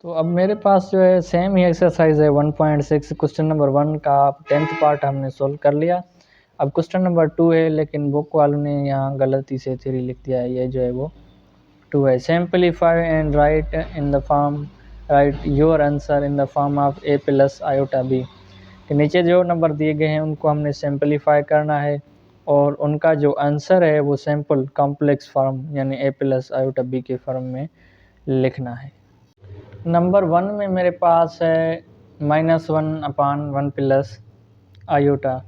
तो अब मेरे पास जो है सेम ही एक्सरसाइज है 1.6 क्वेश्चन नंबर 1 का 10th पार्ट हमने सोल्व कर लिया। अब क्वेश्चन नंबर 2 है, लेकिन बुक वालों ने यहाँ गलती से 3 लिख दिया है। ये जो है वो 2 है। Simplify and right your answer in the form of a plus iota b। के नीचे जो नंबर दिए गए हैं उनको हमने सिंपलीफाई करना है और उनका जो आंसर है वो सिंपल कॉम्प्लेक्स फॉर्म यानी a प्लस आयोटा b के फॉर्म में लिखना है। नंबर 1 में मेरे पास है -1/1 प्लस आयोटा।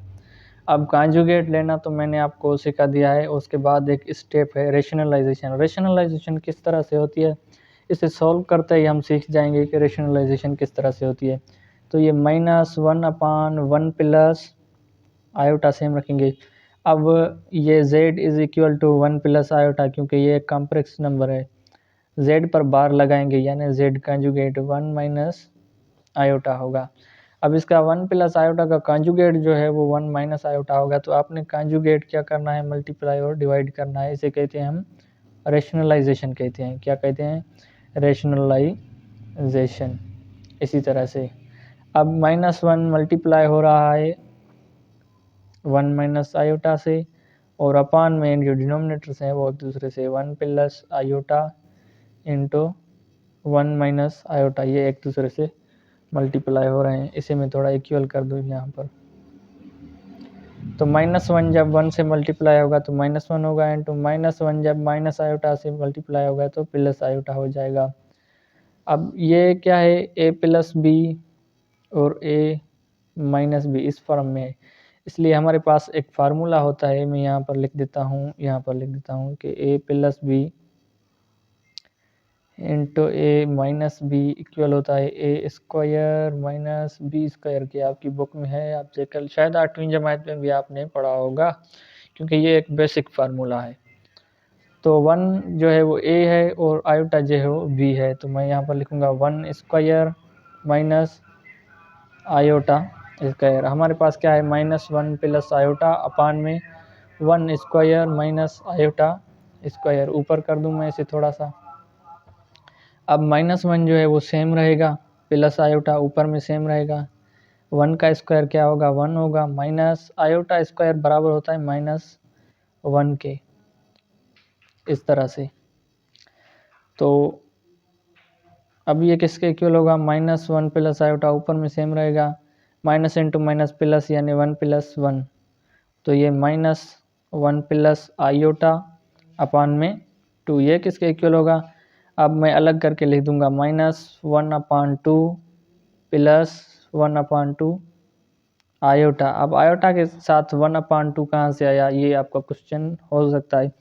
अब कॉन्जुगेट लेना तो मैंने आपको सिखा दिया है। उसके बाद एक स्टेप है रेशनलाइजेशन। रेशनलाइजेशन किस तरह से होती है, इसे सॉल्व करते ही हम सीख जाएंगे कि रेशनलाइजेशन किस तरह से होती है। तो ये -1/1 प्लस आयोटा सेम रखेंगे। अब ये z is equal to 1 plus iota, क्योंकि ये एक कॉम्प्लेक्स नंबर है। z पर बार लगाएंगे यानी z कॉन्जुगेट 1 माइनस आयोटा होगा। अब इसका 1 प्लस आयोटा का कॉन्जुगेट जो है वो 1 माइनस आयोटा होगा। तो आपने कॉन्जुगेट क्या करना है, मल्टीप्लाई और डिवाइड करना है। इसे कहते हैं हम रेशनलाइजेशन कहते हैं। क्या कहते हैं? रेशनलाइजेशन। इसी तरह से अब -1 मल्टीप्लाई हो रहा है 1 माइनस आयोटा से, और अपान में जो डिनोमिनेटर्स हैं वो एक दूसरे से 1 plus iota into 1 minus iota, ये एक दूसरे से मल्टीप्लाई हो रहे हैं। इसे मैं थोड़ा इक्वल कर दूँ यहाँ पर। तो -1 जब 1 से मल्टीप्लाई होगा तो -1 होगा, इंटू -1 जब माइनस आयोटा से मल्टीप्लाई होगा तो प्लस आयोटा हो जाएगा। अब ये क्या है, a प्लस बी और a माइनस बी इस फॉर्म में है, इसलिए हमारे पास एक फार्मूला होता है। मैं यहाँ पर लिख देता हूँ कि a plus B into A minus B equal होता है A square minus B square की। आपकी बुक में है, आप चेक कर, शायद 8वीं जमात में भी आपने पढ़ा होगा, क्योंकि ये एक बेसिक फार्मूला है। तो 1 जो है वो a है और आयोटा जो है वो b है। तो मैं यहाँ पर लिखूँगा 1 स्क्वायर माइनस आयोटा स्क्वायर। हमारे पास क्या है, -1 प्लस आयोटा अपान में 1 स्क्वायर माइनस आयोटा स्क्वायर। ऊपर कर दूँ मैं इसे थोड़ा सा। अब -1 जो है वो सेम रहेगा, प्लस आयोटा ऊपर में सेम रहेगा। 1 का स्क्वायर क्या होगा, 1 होगा, माइनस आयोटा स्क्वायर बराबर होता है -1 के, इस तरह से। तो अब ये किसके इक्वल होगा, -1 प्लस आयोटा ऊपर में सेम रहेगा, माइनस इंटू माइनस प्लस यानी 1 प्लस 1। तो ये -1 प्लस आयोटा अपान में 2, ये किसके इक्वल होगा। अब मैं अलग करके लिख दूंगा -1/2 प्लस 1/2 आयोटा। अब आयोटा के साथ 1/2 कहाँ से आया, ये आपका क्वेश्चन हो सकता है।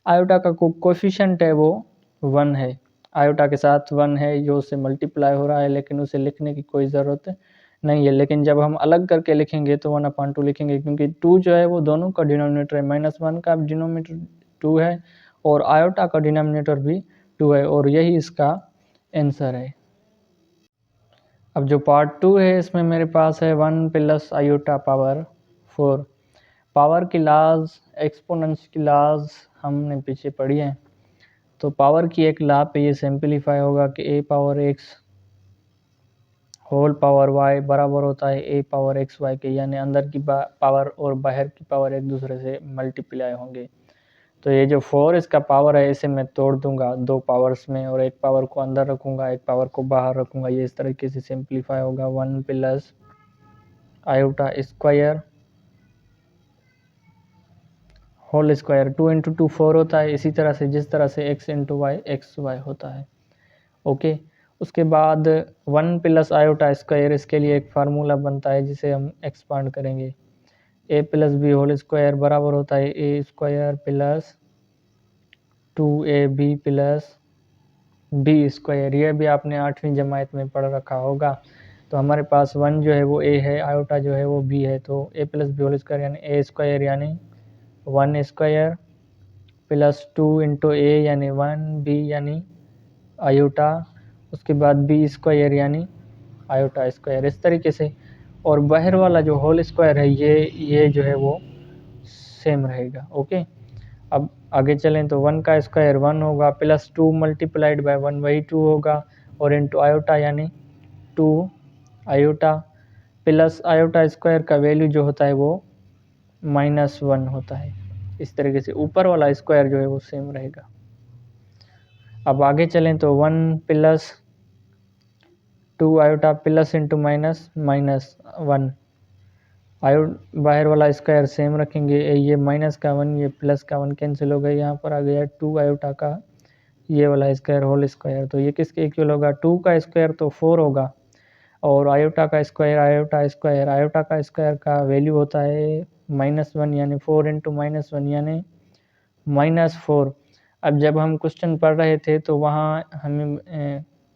आयोटा का कोफिशिएंट है वो 1 है, आयोटा के साथ 1 है जो उससे मल्टीप्लाई हो रहा है, लेकिन उसे लिखने की कोई ज़रूरत नहीं है। लेकिन जब हम अलग करके लिखेंगे तो 1/2 लिखेंगे, क्योंकि 2 जो है वो दोनों का डिनोमिनेटर है। -1 का डिनोमिनेटर 2 है और आयोटा का डिनोमिनेटर भी 2 है, और यही इसका आंसर है। अब जो पार्ट 2 है इसमें मेरे पास है 1 प्लस आयोटा पावर 4। पावर की लाज, एक्सपोनेंट्स की लाज हमने पीछे पढ़ी है। तो पावर की एक लॉ पे ये सिंपलीफाई होगा कि a power x whole power y बराबर होता है a पावर एक्स वाई के, यानी अंदर की पावर और बाहर की पावर एक दूसरे से मल्टीप्लाई होंगे। तो ये जो 4 इसका पावर है इसे मैं तोड़ दूंगा 2 पावर्स में, और एक पावर को अंदर रखूंगा, एक पावर को बाहर रखूंगा। ये इस तरीके से सिंपलीफाई होगा 1 plus iota square whole square. 2 into 2 4 होता है, इसी तरह से जिस तरह से x into Y X Y होता है। ओके, उसके बाद 1 प्लस आयोटा स्क्वायर, इसके लिए एक फार्मूला बनता है जिसे हम एक्सपांड करेंगे। a plus B whole square बराबर होता है a square plus 2ab plus B square. यह भी आपने 8वीं जमात में पढ़ रखा होगा। तो हमारे पास 1 जो है वो a है, आयोटा जो है वो b है। तो a plus B whole square यानी a स्क्वायर यानी 1 स्क्वायर प्लस 2 इंटू a यानी 1b यानी आयोटा, उसके बाद बी स्क्वायर यानी आयोटा स्क्वायर, इस तरीके से। और बाहर वाला जो होल स्क्वायर है ये जो है वो सेम रहेगा। ओके, अब आगे चलें तो 1 का स्क्वायर 1 होगा, प्लस 2 मल्टीप्लाइड बाय 1 वही 2 होगा, और इंटू आयोटा यानी 2 आयोटा प्लस आयोटा स्क्वायर का वैल्यू जो होता है वो -1 होता है। इस तरीके से ऊपर वाला स्क्वायर जो है वो सेम रहेगा। अब आगे चलें तो 1 plus 2 iota plus into minus -1 आयो बाहर वाला स्क्वायर सेम रखेंगे। ये माइनस का 1 ये प्लस का 1 कैंसिल हो गया। यहाँ पर आ गया 2 आयोटा का ये वाला स्क्वायर होल स्क्वायर। तो ये किसके इक्वल होगा? 2 का स्क्वायर तो 4 होगा और आयोटा का स्क्वायर आयोटा का स्क्वायर का वैल्यू होता है -1 यानी 4 इंटू -1 यानी -4। अब जब हम क्वेश्चन पढ़ रहे थे तो वहाँ हमें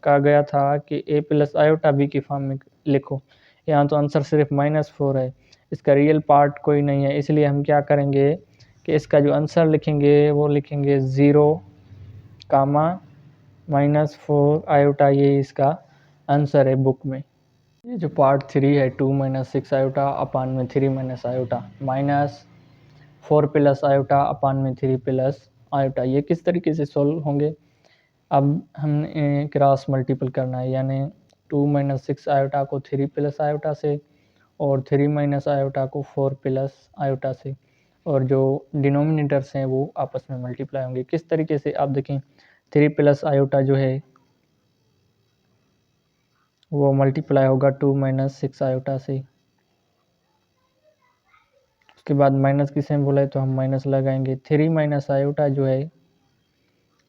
कहा गया था कि a प्लस आयोटा b की फॉर्म में लिखो। यहाँ तो आंसर सिर्फ -4 है, इसका रियल पार्ट कोई नहीं है। इसलिए हम क्या करेंगे कि इसका जो आंसर लिखेंगे वो लिखेंगे 0, -4 आयोटा। ये इसका आंसर है बुक में। ये जो पार्ट 3 है 2 - 6 आयोटा अपान में 3 - आयोटा -4 प्लस आयोटा अपान में 3 प्लस आयोटा। ये किस तरीके से सॉल्व होंगे? अब हमने क्रॉस मल्टीपल करना है यानी 2 - 6 आयोटा को 3 प्लस आयोटा से और 3 - आयोटा को 4 प्लस आयोटा से, और जो डिनोमिनेटर्स हैं वो आपस में मल्टीप्लाई होंगे। किस तरीके से? आप देखें 3 प्लस आयोटा जो है वो मल्टीप्लाई होगा 2 - 6 आयोटा से। उसके बाद माइनस की सिंबल है तो हम माइनस लगाएंगे। 3 - आयोटा जो है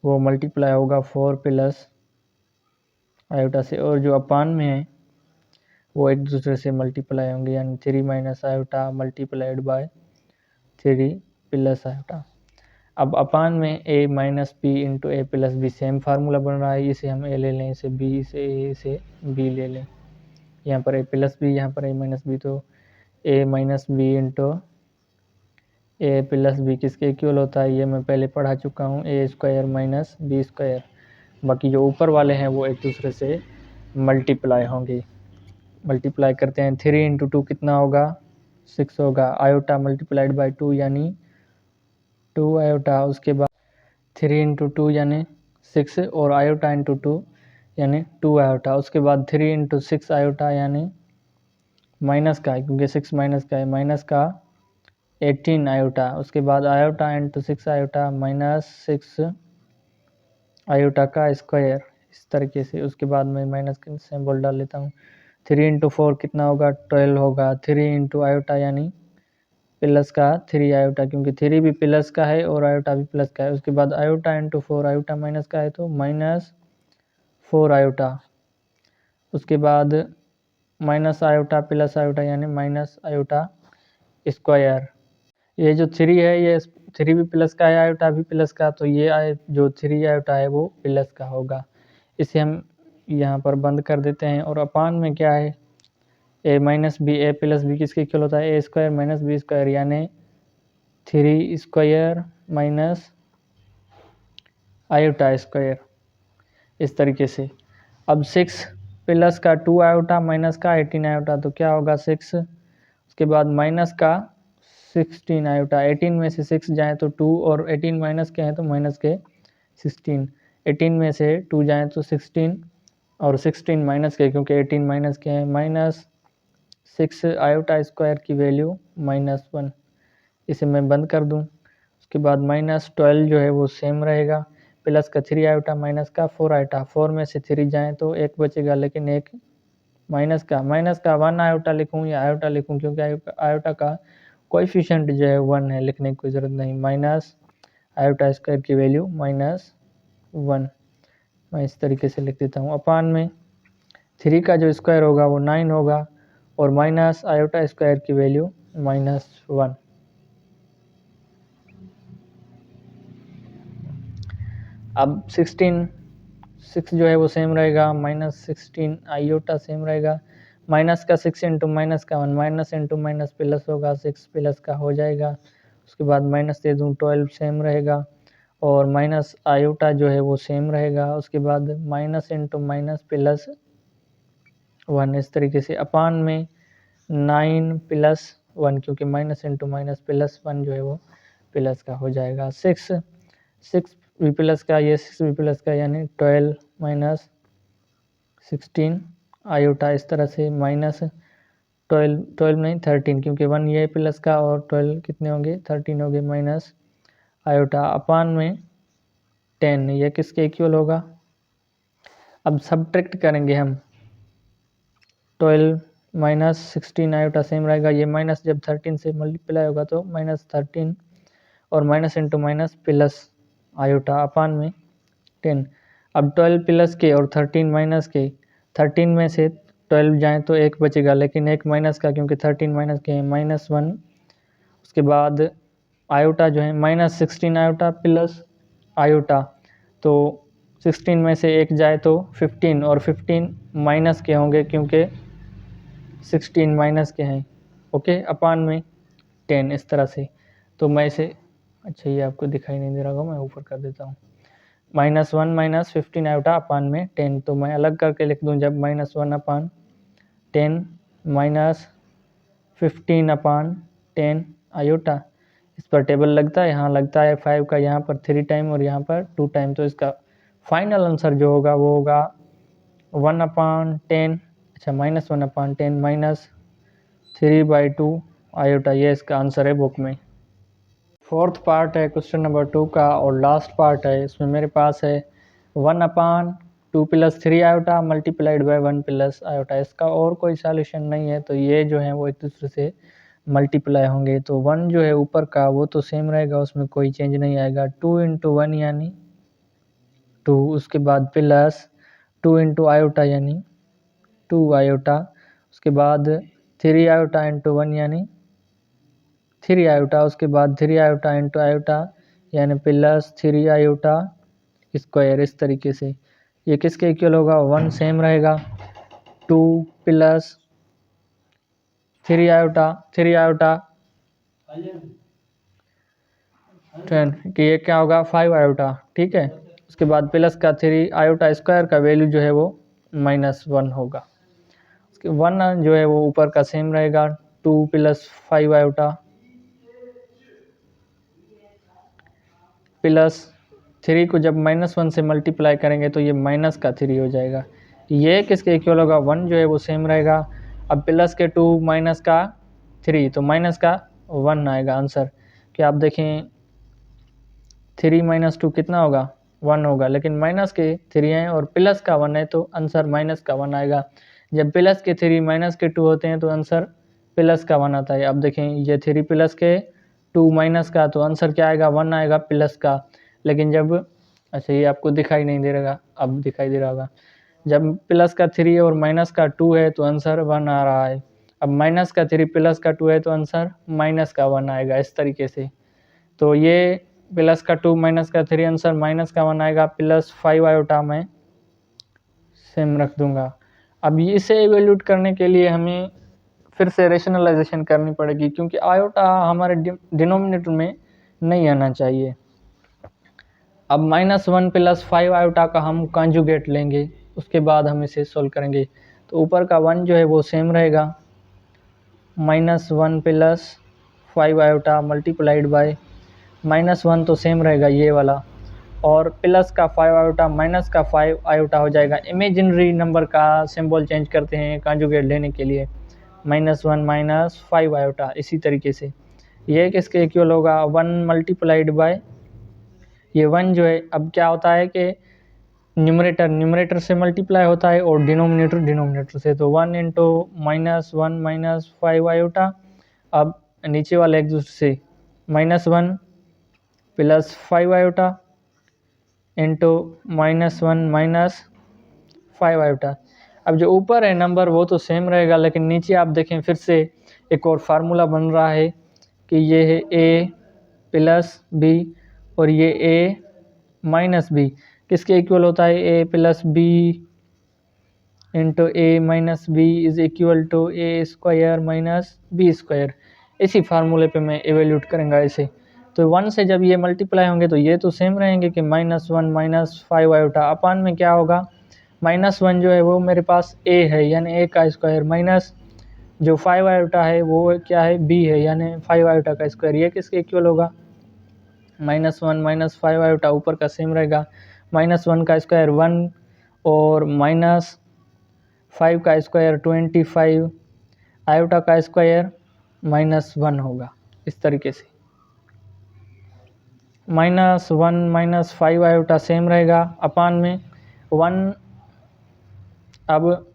वो मल्टीप्लाई होगा 4 प्लस आयोटा से, और जो अपान में है वो एक दूसरे से मल्टीप्लाई होंगे यानी 3 - iota multiplied by 3 plus iota. अब अपान में a minus B into A plus B same formula बन रहा है। इसे हम a ले लें, इसे b, इसे a, इसे b ले लें। यहाँ पर a प्लस बी, यहाँ पर a माइनस बी, तो a minus B into A plus B किसके इक्वल होता है? ये मैं पहले पढ़ा चुका हूँ, A square minus B square. बाकी जो ऊपर वाले हैं वो एक दूसरे से मल्टीप्लाई होंगे। मल्टीप्लाई करते हैं 3 इंटू 2 कितना होगा? 6 होगा। आयोटा मल्टीप्लाइड बाई 2 यानी 2 आयोटा। उसके बाद 3 इंटू 2 यानी 6 और आयोटा इंटू 2 यानी 2 आयोटा। उसके बाद 3 इंटू 6 आयोटा यानी माइनस का है क्योंकि 6 माइनस का है, माइनस का 18 आयोटा। उसके बाद आयोटा इंटू 6 आयोटा -6 आयोटा का स्क्वायर, इस तरीके से। उसके बाद मैं माइनस का सिंबल डाल लेता हूँ। 3 इंटू 4 कितना होगा? 12 होगा। 3 इंटू आयोटा यानी प्लस का 3 आयोटा, क्योंकि 3 भी प्लस का है और आयोटा भी प्लस का है। उसके बाद आयोटा इंटू 4, आयोटा माइनस का है तो -4 आयोटा। उसके बाद माइनस आयोटा प्लस आयोटा यानी माइनस आयोटा स्क्वायर। ये जो 3 है ये 3 भी प्लस का है, आयोटा भी प्लस का, तो ये जो 3 आयोटा है वो प्लस का होगा। इसे हम यहाँ पर बंद कर देते हैं। और अपान में क्या है? ए माइनस बी, ए प्लस बी किसके इक्वल होता है? A square minus B square यानी 3 स्क्वायर माइनस आयोटा स्क्वायर, इस तरीके से। अब 6 प्लस का 2 आयोटा माइनस का 18 आयोटा, तो क्या होगा? 6। उसके बाद माइनस का 16 आयोटा। 18 में से 6 जाए तो 2 और 18 माइनस के हैं तो माइनस के 16। 18 में से 2 जाए तो 16 और 16 माइनस के, क्योंकि 18 माइनस के हैं, -6 आयोटा स्क्वायर की वैल्यू -1। इसे मैं बंद कर दूं। उसके बाद -12 जो है वो सेम रहेगा। प्लस का 3 आयोटा माइनस का 4 आयोटा। 4 में से 3 जाएँ तो 1 बचेगा, लेकिन एक माइनस का 1 आयोटा लिखूँ या आयोटा लिखूँ, क्योंकि आयोटा का कोएफिशिएंट जो है 1 है, लिखने की कोई ज़रूरत नहीं। माइनस आयोटा स्क्वायर की वैल्यू -1, मैं इस तरीके से लिख देता हूँ। अपान में 3 का जो स्क्वायर होगा वो 9 होगा और माइनस आयोटा स्क्वायर की वैल्यू -1। अब 6 जो है वो सेम रहेगा, -16 आयोटा सेम रहेगा। माइनस का 6 इंटू माइनस का 1, माइनस इंटू माइनस प्लस होगा, 6 प्लस का हो जाएगा। उसके बाद माइनस दे दूँ, 12 सेम रहेगा और माइनस आयोटा जो है वो सेम रहेगा। उसके बाद माइनस इंटू माइनस प्लस 1, इस तरीके से। अपान में 9 प्लस 1, क्योंकि माइनस इंटू माइनस प्लस 1 जो है वो प्लस का हो जाएगा। 6 भी प्लस का, ये 6 भी प्लस का, यानी 12 माइनस 16 आयोटा इस तरह से माइनस 12 नहीं 13, क्योंकि 1 ये प्लस का और 12 कितने होंगे 13 होंगे, माइनस आयोटा अपान में 10, ये किसके इक्वल होगा। अब सब्ट्रैक्ट करेंगे हम, 12 माइनस 16 आयोटा सेम रहेगा, ये माइनस जब 13 से मल्टीप्लाई होगा तो माइनस 13 और minus into minus plus iota अपान में 10। अब 12 प्लस के और 13 माइनस के, 13 में से 12 जाएँ तो एक बचेगा, लेकिन एक माइनस का, क्योंकि 13 माइनस के -1। उसके बाद आयोटा जो है माइनस 16 आयोटा प्लस आयोटा, तो 16 में से एक जाए तो 15 और 15 माइनस के होंगे क्योंकि 16 माइनस के हैं। ओके, अपान में 10 इस तरह से। तो मैं इसे, अच्छा ये आपको दिखाई नहीं दे रहा होगा, मैं ऊपर कर देता हूँ। -1 माइनस 15 आयोटा अपान में 10, तो मैं अलग करके लिख दूँ जब -1 अपान 10 माइनस 15 अपान 10 आयोटा। इस पर टेबल लगता है, यहाँ लगता है 5 का, यहाँ पर 3 टाइम और यहाँ पर 2 टाइम, तो इसका फाइनल आंसर जो होगा वो होगा 1/10, अच्छा -1 अपान 10 माइनस 3/2 आयोटा, ये इसका आंसर है बुक में। फोर्थ पार्ट है क्वेश्चन नंबर 2 का और लास्ट पार्ट है। इसमें मेरे पास है 1/2 + 3 आयोटा मल्टीप्लाइड बाय 1 + आयोटा। इसका और कोई सॉल्यूशन नहीं है, तो ये जो है वो एक दूसरे से मल्टीप्लाई होंगे। तो 1 जो है ऊपर का वो तो सेम रहेगा, उसमें कोई चेंज नहीं आएगा। 2 × 1 यानी 2, उसके बाद प्लस 2 × आयोटा यानी 2 आयोटा, उसके बाद 3 आयोटा × 1 यानी 3 आयोटा, उसके बाद 3 आयोटा × आयोटा यानी प्लस 3 आयोटा स्क्वायर। इस तरीके से ये किसके इक्वल होगा, 1 सेम रहेगा, 2 + 3 आयोटा 3 आयोटा 10, कि ये क्या होगा 5 आयोटा, ठीक है। उसके बाद प्लस का 3 आयोटा स्क्वायर का वैल्यू जो है वो -1 होगा। उसके 1 जो है वो ऊपर का सेम रहेगा, 2 + 5 आयोटा प्लस 3 को जब -1 से मल्टीप्लाई करेंगे तो ये माइनस का 3 हो जाएगा। ये किसके इक्वल होगा, 1 जो है वो सेम रहेगा। अब प्लस के 2 माइनस का 3, तो माइनस का 1 आएगा आंसर। कि आप देखें 3 - 2 कितना होगा, 1 होगा, लेकिन माइनस के 3 हैं और प्लस का 1 है तो आंसर माइनस का 1 आएगा। जब प्लस के 3 माइनस के 2 होते हैं तो आंसर प्लस का 1 आता है। अब देखें ये 3 प्लस के 2 माइनस का, तो आंसर क्या आएगा, 1 आएगा प्लस का। लेकिन जब, अच्छा ये आपको दिखाई नहीं दे रहा, अब दिखाई दे रहा होगा, जब प्लस का 3 और माइनस का 2 है तो आंसर 1 आ रहा है। अब माइनस का 3 प्लस का 2 है तो आंसर माइनस का 1 आएगा, इस तरीके से। तो ये प्लस का 2 माइनस का 3 आंसर माइनस का 1 आएगा, प्लस 5 आयोटा में सेम रख दूंगा। अब इसे इवेल्यूट करने के लिए हमें फिर से रेशनलाइजेशन करनी पड़ेगी, क्योंकि आयोटा हमारे डिनोमिनेटर में नहीं आना चाहिए। अब -1 + 5 आयोटा का हम कॉन्जुगेट लेंगे, उसके बाद हम इसे सोल्व करेंगे। तो ऊपर का 1 जो है वो सेम रहेगा, -1 + 5 आयोटा मल्टीप्लाइड बाय -1 तो सेम रहेगा ये वाला, और प्लस का 5 आयोटा माइनस का 5 आयोटा हो जाएगा। इमेजिनरी नंबर का सिंबल चेंज करते हैं कॉन्जुगेट लेने के लिए, -1 - 5 आयोटा। इसी तरीके से ये किसके इक्वल होगा, 1 मल्टीप्लाइड बाय ये 1 जो है, अब क्या होता है कि न्यूमरेटर से मल्टीप्लाई होता है और डिनोमिनेटर से, तो 1 × -1 - 5 आयोटा। अब नीचे वाले एक दूसरे से -1 + 5 आयोटा इंटू -1 - 5 आयोटा। अब जो ऊपर है नंबर वो तो सेम रहेगा, लेकिन नीचे आप देखें फिर से एक और फार्मूला बन रहा है कि ये है a + b और ये a - b किसके इक्वल होता है, a + b into a - b is equal to a² - b²। इसी फार्मूले पे मैं एवेल्यूट करूँगा इसे। तो 1 से जब ये मल्टीप्लाई होंगे तो ये तो सेम रहेंगे कि -1 - 5 आयोटा अपान में क्या होगा, -1 जो है वो मेरे पास a है यानी a का स्क्वायर, माइनस जो 5 आयोटा है वो क्या है, b है यानी 5 आयोटा का स्क्वायर। ये किसके इक्वल होगा, -1 - 5 आयोटा ऊपर का सेम रहेगा, -1 का स्क्वायर 1 और 5 का स्क्वायर 25, आयोटा का स्क्वायर -1 होगा। इस तरीके से -1 -5 आयोटा सेम रहेगा अपान में 1। अब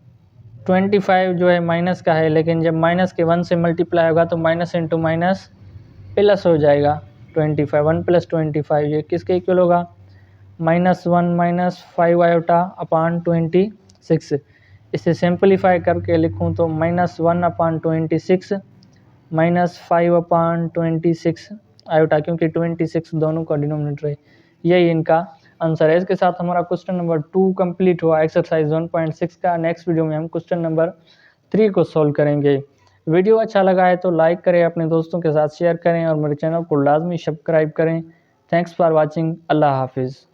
25 जो है माइनस का है, लेकिन जब माइनस के 1 से मल्टीप्लाई होगा तो माइनस इंटू माइनस प्लस हो जाएगा। 25 1 + 25 ये किसके इक्वल होगा? -1 -5 आयोटा अपान 26। इसे सिंपलीफाई करके लिखूं तो -1/26 -5/26 आयोटा, क्योंकि 26 दोनों का डिनोमिनेटर है। यही इनका आंसर है। इसके साथ हमारा क्वेश्चन नंबर 2 कंप्लीट हुआ एक्सरसाइज 1.6 का। नेक्स्ट वीडियो में हम क्वेश्चन नंबर 3 को सॉल्व करेंगे। वीडियो अच्छा लगा है तो लाइक करें, अपने दोस्तों के साथ शेयर करें और मेरे चैनल को लाजमी सब्सक्राइब करें। Thanks for watching. अल्लाह हाफिज़।